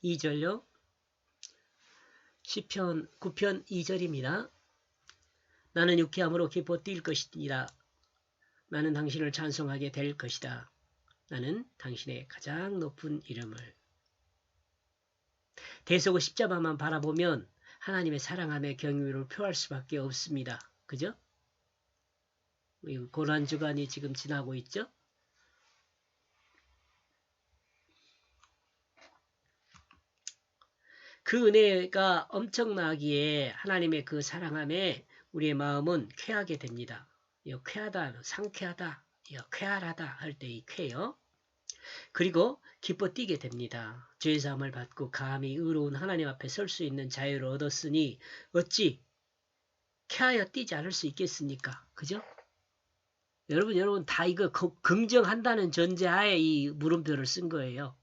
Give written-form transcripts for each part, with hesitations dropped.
2절요. 시편 9편 2절입니다. 나는 유쾌함으로 기뻐 뛸 것이니라. 나는 당신을 찬송하게 될 것이다. 나는 당신의 가장 높은 이름을. 대속 십자가만 바라보면 하나님의 사랑함의 경유를 표할 수밖에 없습니다. 그죠? 고난주간이 지금 지나고 있죠? 그 은혜가 엄청나기에 하나님의 그 사랑함에 우리의 마음은 쾌하게 됩니다. 쾌하다, 상쾌하다, 쾌활하다 할 때 이 쾌요. 그리고 기뻐 뛰게 됩니다. 죄사함을 받고 감히 의로운 하나님 앞에 설 수 있는 자유를 얻었으니 어찌 쾌하여 뛰지 않을 수 있겠습니까? 그죠? 여러분 다 이거 긍정한다는 전제하에 이 물음표를 쓴 거예요.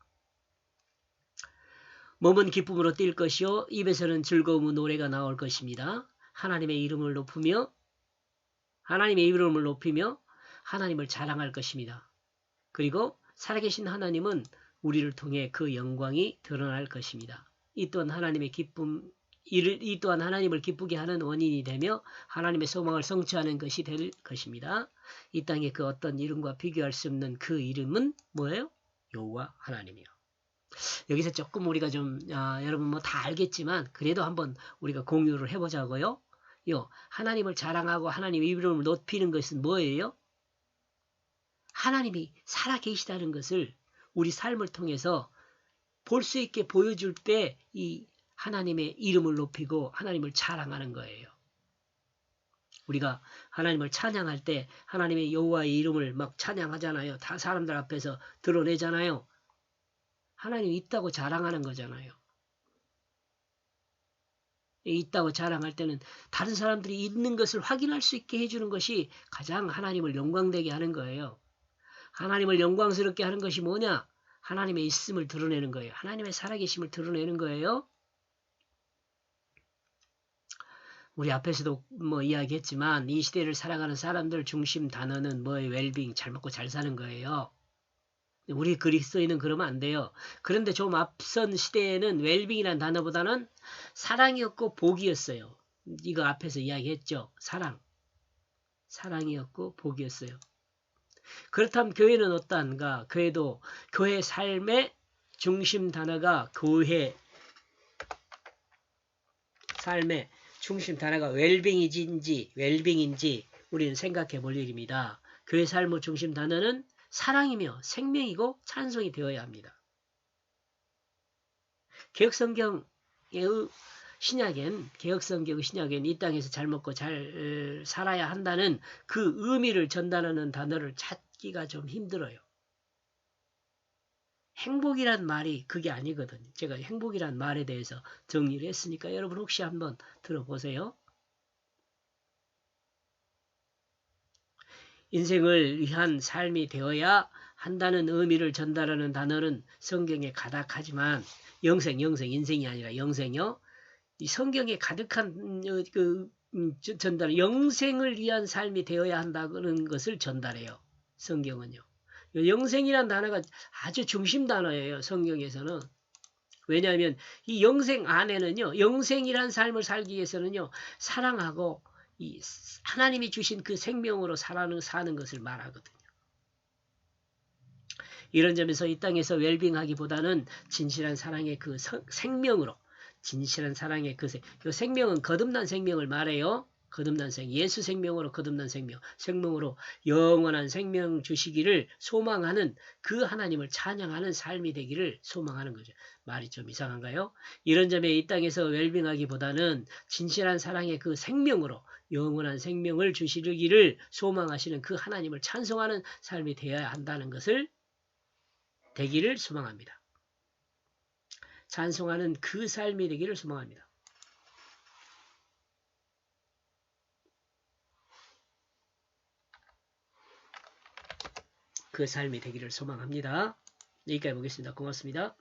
몸은 기쁨으로 뛸 것이요 입에서는 즐거움의 노래가 나올 것입니다. 하나님의 이름을 높이며 하나님을 자랑할 것입니다. 그리고 살아계신 하나님은 우리를 통해 그 영광이 드러날 것입니다. 이 또한 하나님을 기쁘게 하는 원인이 되며 하나님의 소망을 성취하는 것이 될 것입니다. 이 땅의 그 어떤 이름과 비교할 수 없는 그 이름은 뭐예요? 여호와 하나님이요. 여기서 조금 우리가 좀 여러분 뭐 다 알겠지만 그래도 한번 우리가 공유를 해보자고요. 하나님을 자랑하고 하나님의 이름을 높이는 것은 뭐예요? 하나님이 살아계시다는 것을 우리 삶을 통해서 볼 수 있게 보여줄 때 이 하나님의 이름을 높이고 하나님을 자랑하는 거예요. 우리가 하나님을 찬양할 때 하나님의 여호와의 이름을 막 찬양하잖아요. 다 사람들 앞에서 드러내잖아요. 하나님이 있다고 자랑하는 거잖아요. 있다고 자랑할 때는 다른 사람들이 있는 것을 확인할 수 있게 해주는 것이 가장 하나님을 영광되게 하는 거예요. 하나님을 영광스럽게 하는 것이 뭐냐? 하나님의 있음을 드러내는 거예요. 하나님의 살아계심을 드러내는 거예요. 우리 앞에서도 뭐 이야기했지만 이 시대를 살아가는 사람들 중심 단어는 뭐예요? 웰빙, 잘 먹고 잘 사는 거예요. 우리 그리스도인은 그러면 안 돼요. 그런데 좀 앞선 시대에는 웰빙이라는 단어보다는 사랑이었고 복이었어요. 이거 앞에서 이야기했죠. 사랑이었고 복이었어요. 그렇다면 교회는 어떠한가? 교회 삶의 중심 단어가 삶의 중심 단어가 웰빙인지 우리는 생각해 볼 일입니다. 교회 삶의 중심 단어는 사랑이며 생명이고 찬송이 되어야 합니다. 개혁성경의 신약엔 이 땅에서 잘 먹고 잘 살아야 한다는 그 의미를 전달하는 단어를 찾기가 좀 힘들어요. 행복이란 말이 그게 아니거든요. 제가 행복이란 말에 대해서 정리를 했으니까 여러분 혹시 한번 들어보세요. 인생을 위한 삶이 되어야 한다는 의미를 전달하는 단어는 성경에 가득하지만 인생이 아니라 영생이요. 이 성경에 가득한 전달, 영생을 위한 삶이 되어야 한다는 것을 전달해요. 성경은요. 영생이란 단어가 아주 중심 단어예요. 성경에서는. 왜냐하면 이 영생 안에는요. 영생이란 삶을 살기 위해서는요. 사랑하고 이 하나님이 주신 그 생명으로 사는 것을 말하거든요. 이런 점에서 이 땅에서 웰빙하기보다는 진실한 사랑의 그 생명으로 진실한 사랑의 그 생명은 거듭난 생명을 말해요. 거듭난 예수 생명으로 거듭난 생명으로 영원한 생명 주시기를 소망하는 그 하나님을 찬양하는 삶이 되기를 소망하는 거죠. 말이 좀 이상한가요? 이런 점에 이 땅에서 웰빙하기보다는 진실한 사랑의 그 생명으로 영원한 생명을 주시기를 소망하시는 그 하나님을 찬송하는 삶이 되어야 한다는 것을 되기를 소망합니다. 찬송하는 그 삶이 되기를 소망합니다. 그 삶이 되기를 소망합니다. 여기까지 보겠습니다. 고맙습니다.